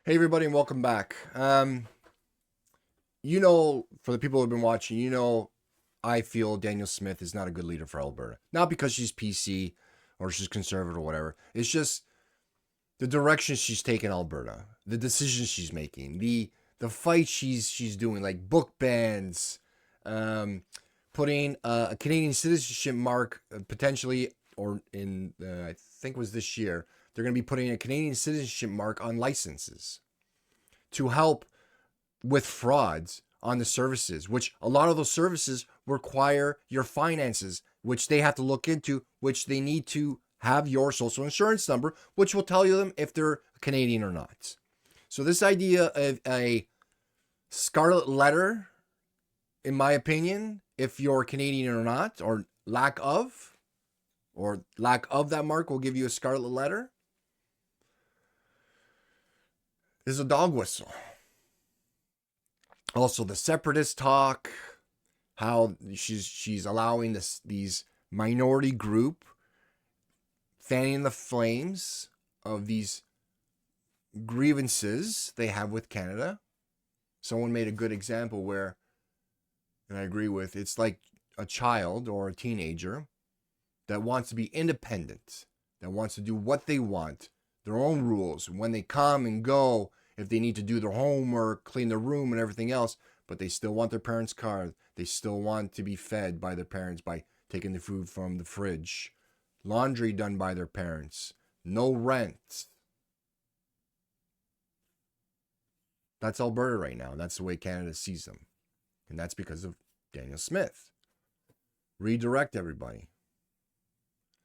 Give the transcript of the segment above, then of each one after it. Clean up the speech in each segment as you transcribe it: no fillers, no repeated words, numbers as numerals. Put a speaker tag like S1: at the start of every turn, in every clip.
S1: Hey everybody, and welcome back. For the people who've been watching, I feel Danelle Smith is not a good leader for Alberta. Not because she's PC or she's conservative or whatever. It's just the direction she's taken Alberta, the decisions she's making, the fight she's doing, like book bans, putting a Canadian citizenship mark potentially, or in I think it was this year, they're going to be putting a Canadian citizenship mark on licenses to help with frauds on the services, which a lot of those services require your finances, which they have to look into, which they need to have your social insurance number, which will tell you them if they're Canadian or not. So this idea of a scarlet letter, in my opinion, if you're Canadian or not, or lack of that mark will give you a scarlet letter, is a dog whistle. Also, the separatist talk, how she's allowing these minority group fanning the flames of these grievances they have with Canada. Someone made a good example where, and I agree with, it's like a child or a teenager that wants to be independent, that wants to do what they want, their own rules, when they come and go, if they need to do their homework, clean their room and everything else, but they still want their parents' car. They still want to be fed by their parents by taking the food from the fridge. Laundry done by their parents. No rent. That's Alberta right now. That's the way Canada sees them. And that's because of Danelle Smith. Redirect everybody.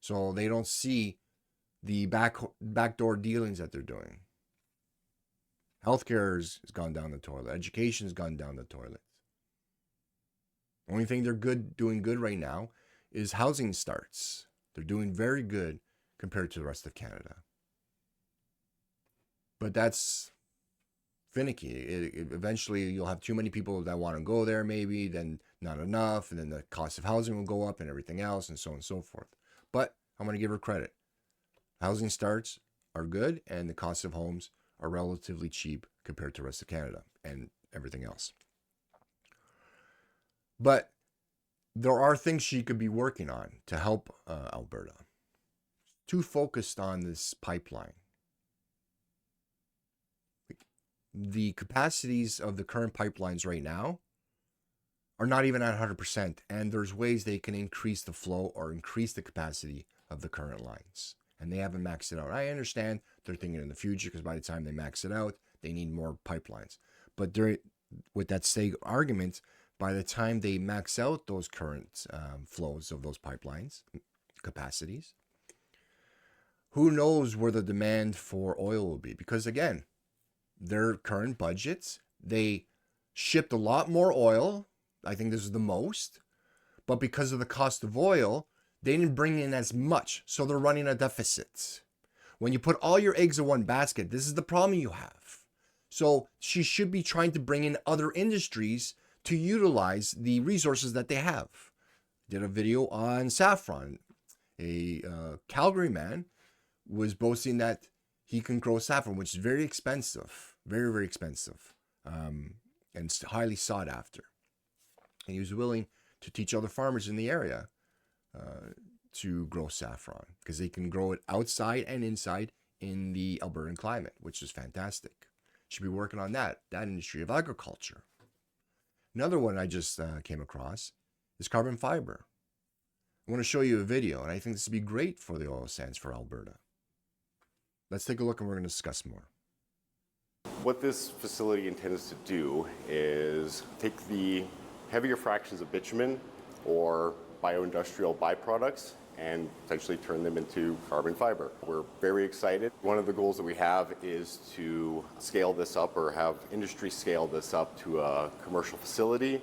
S1: So they don't see the backdoor dealings that they're doing. Healthcare has gone down the toilet. Education has gone down the toilet. The only thing they're doing good right now is housing starts. They're doing very good compared to the rest of Canada. But that's finicky. Eventually, you'll have too many people that want to go there, maybe, then not enough, and then the cost of housing will go up and everything else, and so on and so forth. But I'm going to give her credit. Housing starts are good, and the cost of homes are relatively cheap compared to the rest of Canada and everything else. But there are things she could be working on to help Alberta. Too focused on this pipeline. The capacities of the current pipelines right now are not even at 100%, and there's ways they can increase the flow or increase the capacity of the current lines. And they haven't maxed it out. I understand they're thinking in the future because by the time they max it out, they need more pipelines. But with that same argument, by the time they max out those current flows of those pipelines capacities, who knows where the demand for oil will be? Because again, their current budgets, they shipped a lot more oil. I think this is the most. But because of the cost of oil, they didn't bring in as much, so they're running a deficit. When you put all your eggs in one basket, this is the problem you have. So she should be trying to bring in other industries to utilize the resources that they have. Did a video on saffron. A Calgary man was boasting that he can grow saffron, which is very expensive, very, very expensive, and highly sought after. And he was willing to teach other farmers in the area to grow saffron because they can grow it outside and inside in the Albertan climate, which is fantastic. Should be working on that industry of agriculture. Another one I just came across is carbon fiber. I want to show you a video, and I think this would be great for the oil sands for Alberta. Let's take a look, and we're going to discuss more.
S2: What this facility intends to do is take the heavier fractions of bitumen or bioindustrial byproducts and potentially turn them into carbon fiber. We're very excited. One of the goals that we have is to scale this up or have industry scale this up to a commercial facility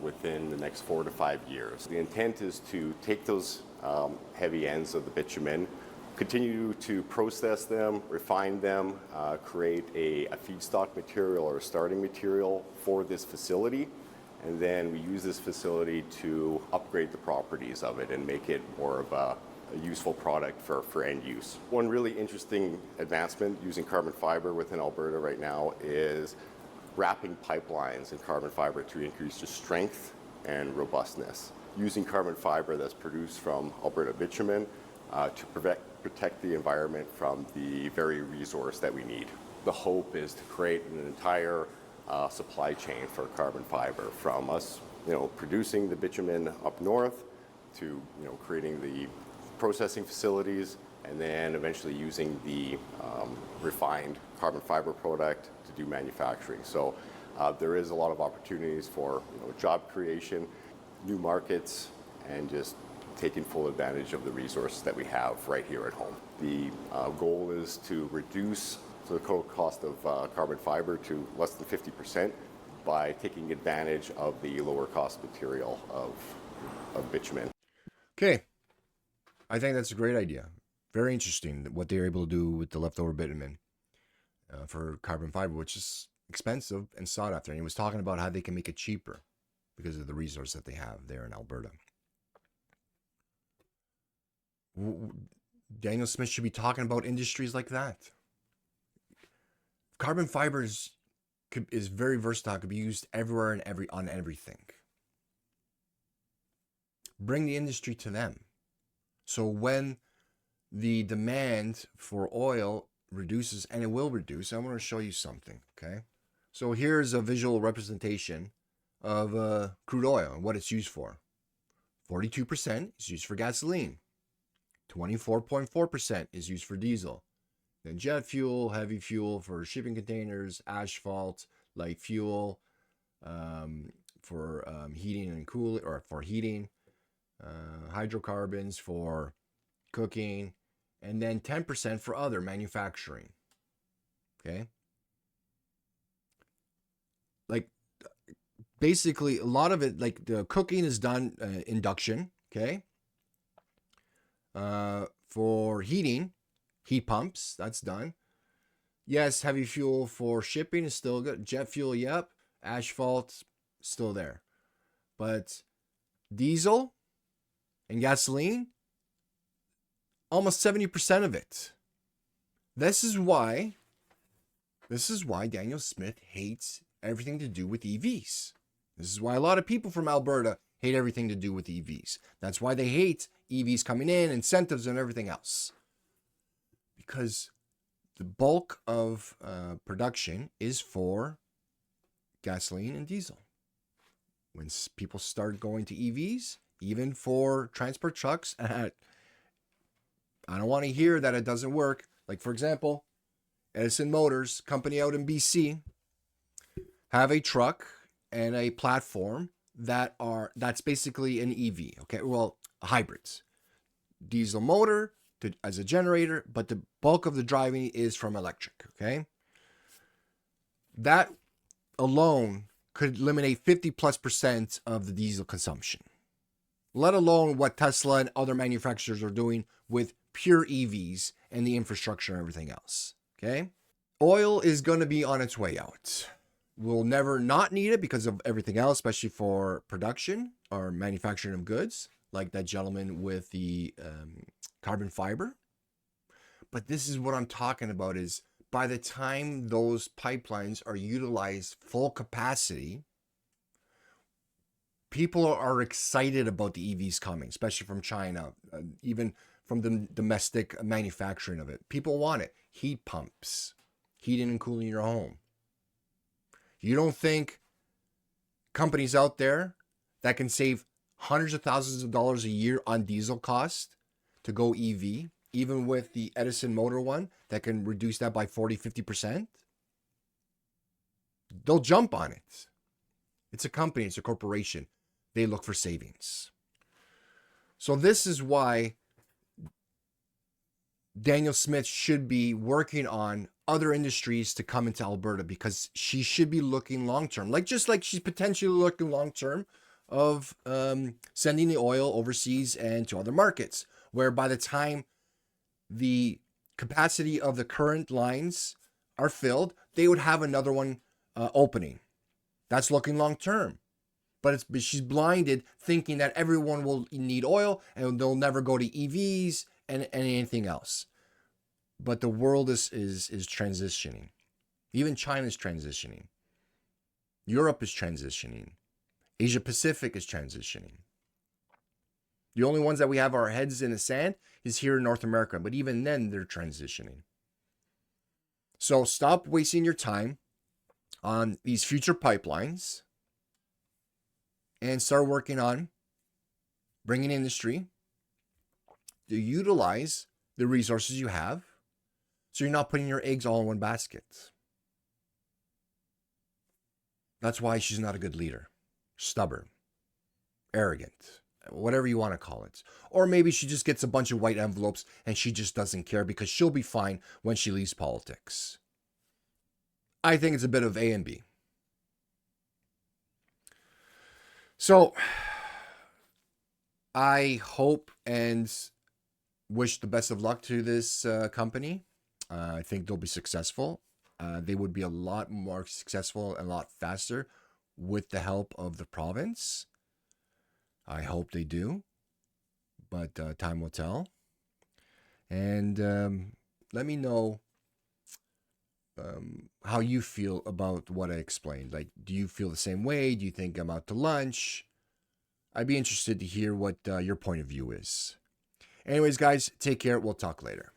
S2: within the next 4 to 5 years. The intent is to take those heavy ends of the bitumen, continue to process them, refine them, create a feedstock material or a starting material for this facility. And then we use this facility to upgrade the properties of it and make it more of a useful product for end use. One really interesting advancement using carbon fiber within Alberta right now is wrapping pipelines in carbon fiber to increase the strength and robustness. Using carbon fiber that's produced from Alberta bitumen to protect the environment from the very resource that we need. The hope is to create an entire supply chain for carbon fiber, from us, producing the bitumen up north to, creating the processing facilities, and then eventually using the refined carbon fiber product to do manufacturing. So there is a lot of opportunities for job creation, new markets, and just taking full advantage of the resources that we have right here at home. The goal is to reduce the total cost of carbon fiber to less than 50% by taking advantage of the lower cost material of bitumen.
S1: Okay. I think that's a great idea. Very interesting what they're able to do with the leftover bitumen for carbon fiber, which is expensive and sought after. And he was talking about how they can make it cheaper because of the resource that they have there in Alberta. Danielle Smith should be talking about industries like that. Carbon fiber is very versatile, could be used everywhere and on everything. Bring the industry to them. So when the demand for oil reduces, and it will reduce, I'm going to show you something, okay? So here's a visual representation of crude oil and what it's used for. 42% is used for gasoline. 24.4% is used for diesel. Then jet fuel, heavy fuel for shipping containers, asphalt, light fuel for heating and cooling, or for heating, hydrocarbons for cooking, and then 10% for other manufacturing. Okay? Like, basically, a lot of it, like the cooking is done induction, okay? For heating, heat pumps, that's done. Yes, heavy fuel for shipping is still good. Jet fuel, yep. Asphalt, still there. But diesel and gasoline, almost 70% of it. This is why Danelle Smith hates everything to do with EVs. This is why a lot of people from Alberta hate everything to do with EVs. That's why they hate EVs coming in, incentives and everything else. Because the bulk of production is for gasoline and diesel. When people start going to EVs, even for transport trucks, I don't want to hear that it doesn't work. Like, for example, Edison Motors, company out in BC, have a truck and a platform that's basically an EV. Okay, well, hybrids, diesel motor as a generator, but the bulk of the driving is from electric. Okay, that alone could eliminate 50+% of the diesel consumption. Let alone what Tesla and other manufacturers are doing with pure EVs and the infrastructure and everything else. Okay, oil is going to be on its way out. We'll never not need it because of everything else, especially for production or manufacturing of goods, like that gentleman with the carbon fiber. But this is what I'm talking about, is by the time those pipelines are utilized full capacity, people are excited about the EVs coming, especially from China, even from the domestic manufacturing of it. People want it. Heat pumps, heating and cooling your home. You don't think companies out there that can save hundreds of thousands of dollars a year on diesel cost to go EV, even with the Edison motor one that can reduce that by 40-50%? They'll jump on it. It's a company, it's a corporation. They look for savings. So this is why Danelle Smith should be working on other industries to come into Alberta, because she should be looking long-term, just like she's potentially looking long-term of sending the oil overseas and to other markets, where by the time the capacity of the current lines are filled, they would have another one opening. That's looking long-term. but she's blinded, thinking that everyone will need oil and they'll never go to EVs and anything else. But the world is transitioning. Even China is transitioning. Europe is transitioning. Asia Pacific is transitioning. The only ones that we have our heads in the sand is here in North America, but even then they're transitioning. So stop wasting your time on these future pipelines and start working on bringing industry to utilize the resources you have so you're not putting your eggs all in one basket. That's why she's not a good leader. Stubborn, arrogant, whatever you want to call it. Or maybe she just gets a bunch of white envelopes and she just doesn't care because she'll be fine when she leaves politics. I think it's a bit of A and B. So I hope and wish the best of luck to this company. I think they'll be successful. They would be a lot more successful and a lot faster with the help of the province. I hope they do, but time will tell. And let me know how you feel about what I explained. Like, do you feel the same way? Do you think I'm out to lunch? I'd be interested to hear what your point of view is. Anyways, guys, take care. We'll talk later.